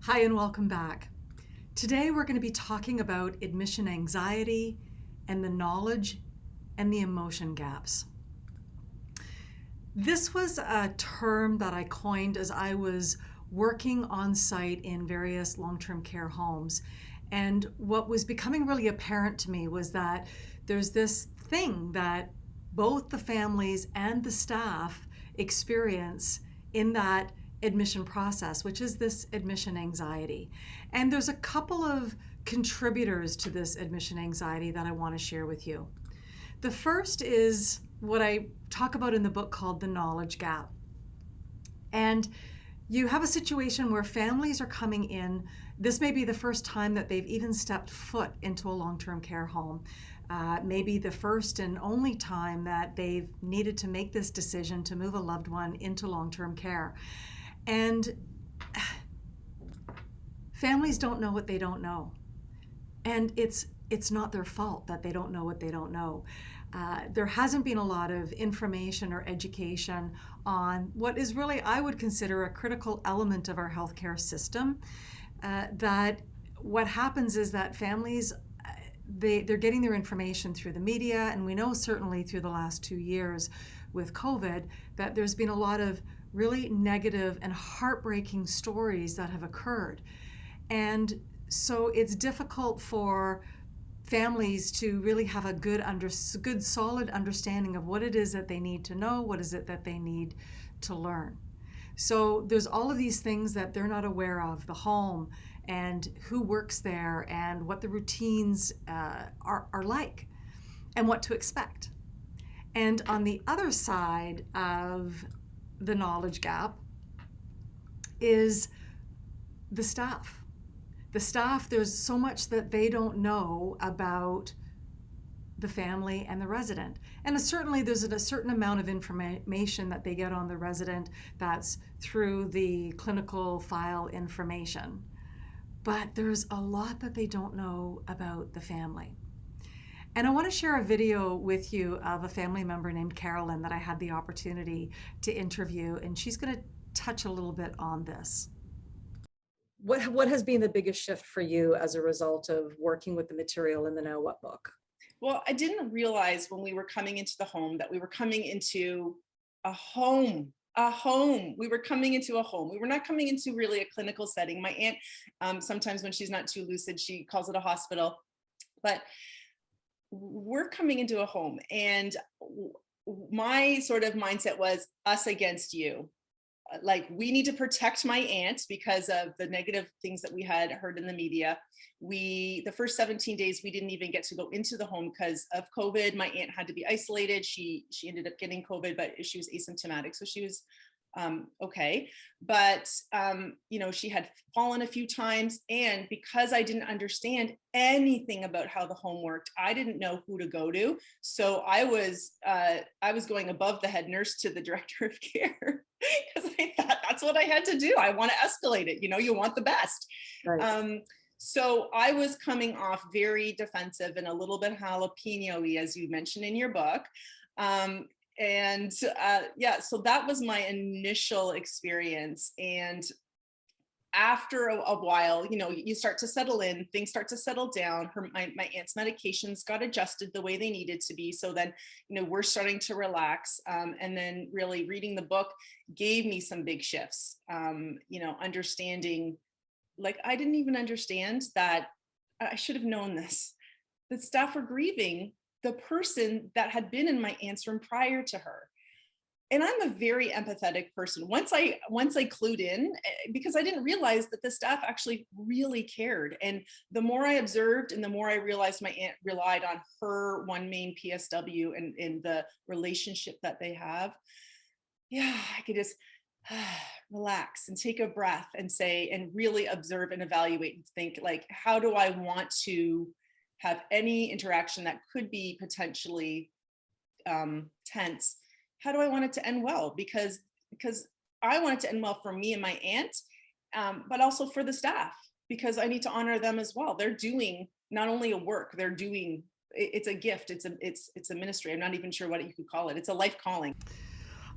Hi, and welcome back. Today, we're going to be talking about admission anxiety and the knowledge and the emotion gaps. This was a term that I coined as I was working on site in various long term care homes. And what was becoming really apparent to me was that there's this thing that both the families and the staff experience in that admission process, which is this admission anxiety. And there's a couple of contributors to this admission anxiety that I want to share with you. The first is what I talk about in the book called the knowledge gap. And you have a situation where families are coming in. This may be the first time that they've even stepped foot into a long-term care home. Maybe the first and only time that they've needed to make this decision to move a loved one into long-term care. And families don't know what they don't know. And it's not their fault that they don't know what they don't know. There hasn't been a lot of information or education on what is really, I would consider, a critical element of our healthcare system. That what happens is that families, they're getting their information through the media, and we know certainly through the last 2 years with COVID that there's been a lot of really negative and heartbreaking stories that have occurred. And so it's difficult for families to really have a good solid understanding of what it is that they need to know, what is it that they need to learn. So there's all of these things that they're not aware of, the home and who works there and what the routines are like and what to expect. And on the other side of the knowledge gap is the staff. The staff, there's so much that they don't know about the family and the resident. And certainly there's a certain amount of information that they get on the resident that's through the clinical file information. But there's a lot that they don't know about the family. And I want to share a video with you of a family member named Carolyn that I had the opportunity to interview, and she's going to touch a little bit on this. What has been the biggest shift for you as a result of working with the material in the Now What book? Well, I didn't realize when we were coming into the home that we were coming into a home. We were coming into a home. We were not coming into really a clinical setting. My aunt, sometimes when she's not too lucid, she calls it a hospital, but we're coming into a home. And my sort of mindset was us against you. Like, we need to protect my aunt because of the negative things that we had heard in the media. The first 17 days, we didn't even get to go into the home because of COVID. My aunt had to be isolated. She ended up getting COVID, but she was asymptomatic. So she was okay. But, she had fallen a few times. And because I didn't understand anything about how the home worked, I didn't know who to go to. So I was going above the head nurse to the director of care because I thought that's what I had to do. I want to escalate it. You want the best. Right. So I was coming off very defensive and a little bit jalapeno-y, as you mentioned in your book. So that was my initial experience. And after a while, you start to settle in, things start to settle down. My aunt's medications got adjusted the way they needed to be. So then, we're starting to relax. And then really reading the book gave me some big shifts, understanding, like, I didn't even understand that. I should have known this, that staff were grieving the person that had been in my aunt's room prior to her. And I'm a very empathetic person. Once I clued in, because I didn't realize that the staff actually really cared. And the more I observed and the more I realized my aunt relied on her one main PSW and in the relationship that they have, I could just relax and take a breath and say, and really observe and evaluate and think, like, how do I want to have any interaction that could be potentially tense? How do I want it to end well? Because I want it to end well for me and my aunt, but also for the staff, because I need to honor them as well. They're doing not only a work, they're doing, it's a gift. It's a ministry. I'm not even sure what you could call it. It's a life calling.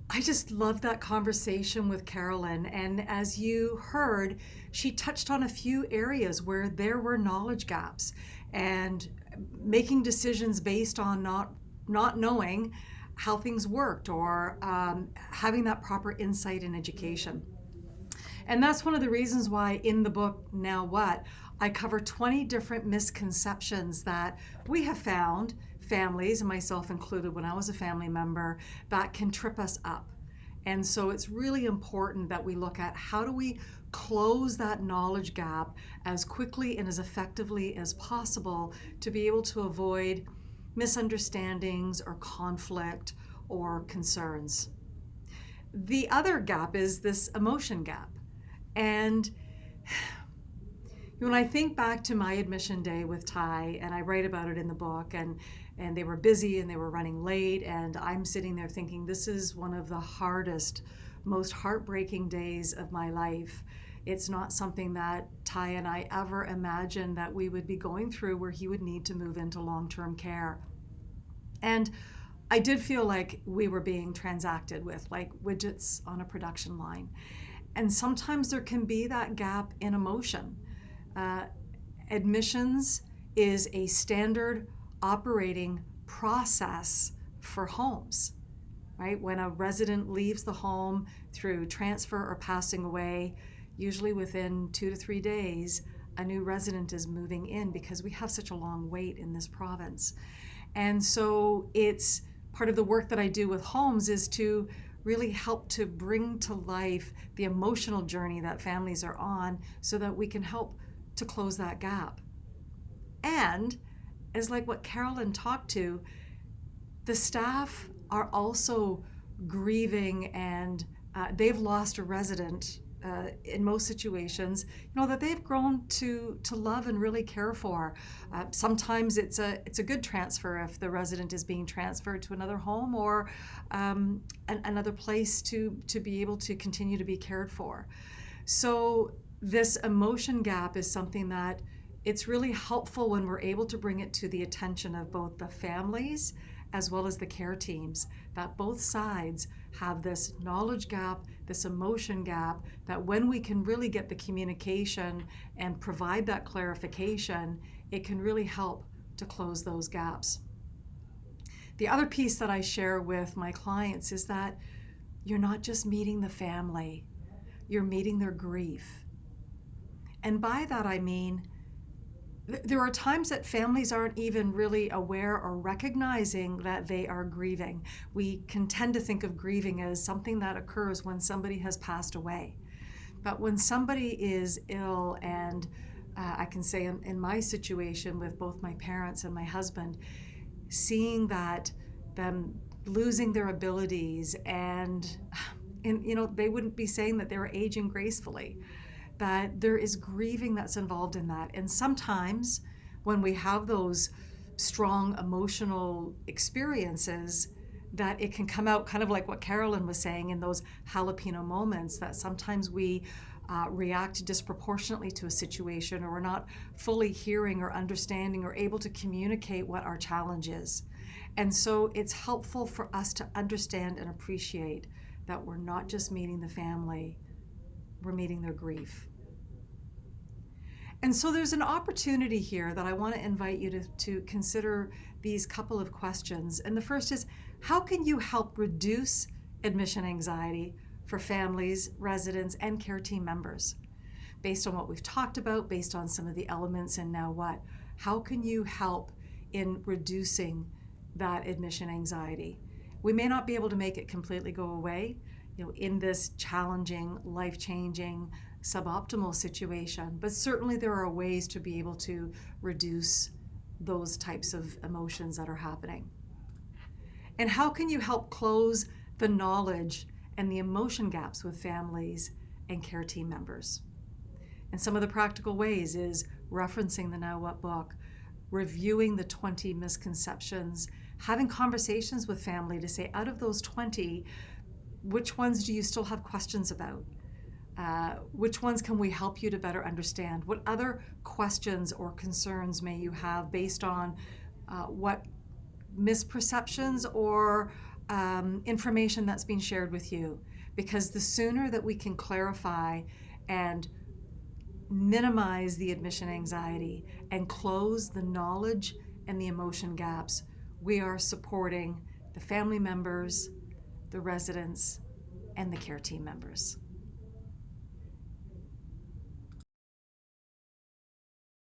I just loved that conversation with Carolyn. And as you heard, she touched on a few areas where there were knowledge gaps and making decisions based on not knowing how things worked or having that proper insight in education. And that's one of the reasons why in the book, Now What, I cover 20 different misconceptions that we have found, families, and myself included when I was a family member, that can trip us up. And so it's really important that we look at how do we close that knowledge gap as quickly and as effectively as possible to be able to avoid misunderstandings or conflict or concerns. The other gap is this emotion gap. And when I think back to my admission day with Ty, and I write about it in the book, and they were busy and they were running late, and I'm sitting there thinking, this is one of the hardest, most heartbreaking days of my life. It's not something that Ty and I ever imagined that we would be going through, where he would need to move into long-term care. And I did feel like we were being transacted with, like widgets on a production line. And sometimes there can be that gap in emotion. Admissions is a standard operating process for homes, right? When a resident leaves the home through transfer or passing away, usually within 2 to 3 days, a new resident is moving in because we have such a long wait in this province. And so it's part of the work that I do with homes is to really help to bring to life the emotional journey that families are on so that we can help to close that gap. And as like what Carolyn talked to, the staff are also grieving, and they've lost a resident in most situations, that they've grown to love and really care for. Sometimes it's a good transfer if the resident is being transferred to another home or another place to be able to continue to be cared for. So this emotion gap is something that it's really helpful when we're able to bring it to the attention of both the families as well as the care teams, that both sides have this knowledge gap, this emotion gap, that when we can really get the communication and provide that clarification, it can really help to close those gaps. The other piece that I share with my clients is that you're not just meeting the family, you're meeting their grief. And by that I mean, there are times that families aren't even really aware or recognizing that they are grieving. We can tend to think of grieving as something that occurs when somebody has passed away. But when somebody is ill, and I can say in my situation with both my parents and my husband, seeing that them losing their abilities and they wouldn't be saying that they were aging gracefully, that there is grieving that's involved in that. And sometimes when we have those strong emotional experiences, that it can come out kind of like what Carolyn was saying in those jalapeno moments, that sometimes we react disproportionately to a situation, or we're not fully hearing or understanding or able to communicate what our challenge is. And so it's helpful for us to understand and appreciate that we're not just meeting the family, we're meeting their grief. And so there's an opportunity here that I want to invite you to consider these couple of questions. And the first is, how can you help reduce admission anxiety for families, residents, and care team members? Based on what we've talked about, based on some of the elements in Now What, how can you help in reducing that admission anxiety? We may not be able to make it completely go away, in this challenging, life-changing, suboptimal situation, but certainly there are ways to be able to reduce those types of emotions that are happening. And how can you help close the knowledge and the emotion gaps with families and care team members? And some of the practical ways is referencing the Now What book, reviewing the 20 misconceptions, having conversations with family to say, out of those 20, which ones do you still have questions about? Which ones can we help you to better understand? What other questions or concerns may you have based on what misperceptions or information that's been shared with you, because the sooner that we can clarify and minimize the admission anxiety and close the knowledge and the emotion gaps, we are supporting the family members, the residents, and the care team members.